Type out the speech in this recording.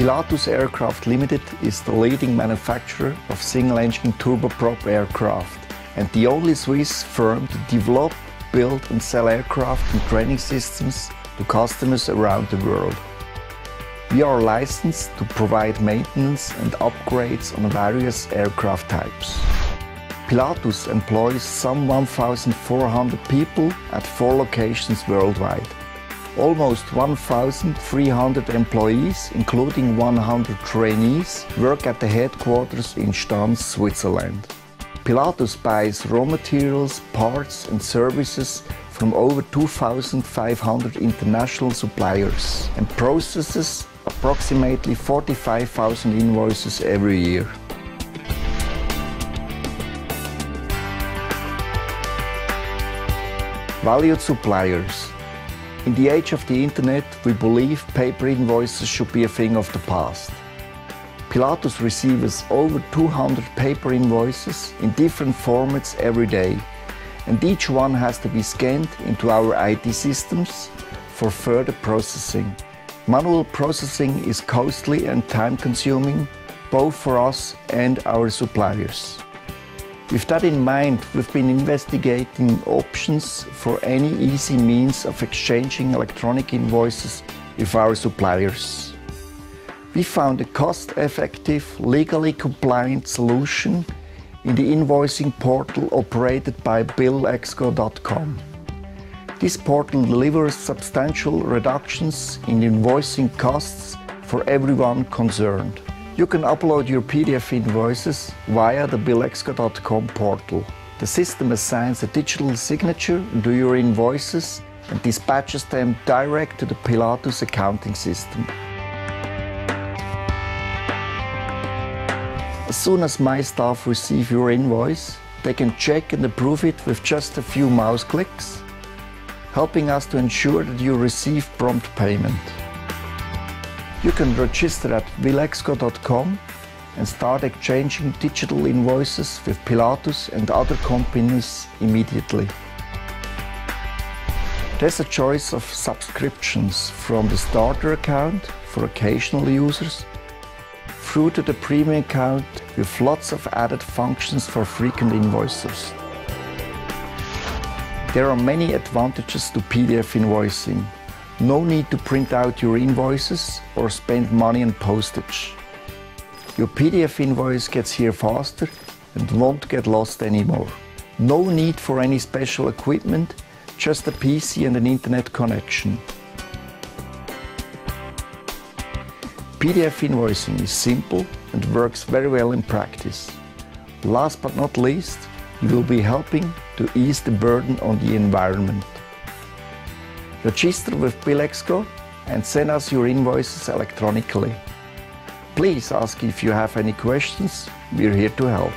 Pilatus Aircraft Limited is the leading manufacturer of single-engine turboprop aircraft and the only Swiss firm to develop, build and sell aircraft and training systems to customers around the world. We are licensed to provide maintenance and upgrades on various aircraft types. Pilatus employs some 1,400 people at 4 locations worldwide. Almost 1,300 employees, including 100 trainees, work at the headquarters in Stans, Switzerland. Pilatus buys raw materials, parts and services from over 2,500 international suppliers and processes approximately 45,000 invoices every year. Valued suppliers. In the age of the internet, we believe paper invoices should be a thing of the past. Pilatus receives over 200 paper invoices in different formats every day, and each one has to be scanned into our IT systems for further processing. Manual processing is costly and time-consuming, both for us and our suppliers. With that in mind, we've been investigating options for any easy means of exchanging electronic invoices with our suppliers. We found a cost-effective, legally compliant solution in the invoicing portal operated by billexco.com. This portal delivers substantial reductions in invoicing costs for everyone concerned. You can upload your PDF invoices via the billexco.com portal. The system assigns a digital signature to your invoices and dispatches them direct to the Pilatus accounting system. As soon as my staff receive your invoice, they can check and approve it with just a few mouse clicks, helping us to ensure that you receive prompt payment. You can register at billexco.com and start exchanging digital invoices with Pilatus and other companies immediately. There's a choice of subscriptions from the starter account for occasional users through to the premium account with lots of added functions for frequent invoicers. There are many advantages to PDF invoicing. No need to print out your invoices or spend money on postage. Your PDF invoice gets here faster and won't get lost anymore. No need for any special equipment, just a PC and an internet connection. PDF invoicing is simple and works very well in practice. Last but not least, you will be helping to ease the burden on the environment. Register with Billexco and send us your invoices electronically. Please ask if you have any questions. We're here to help.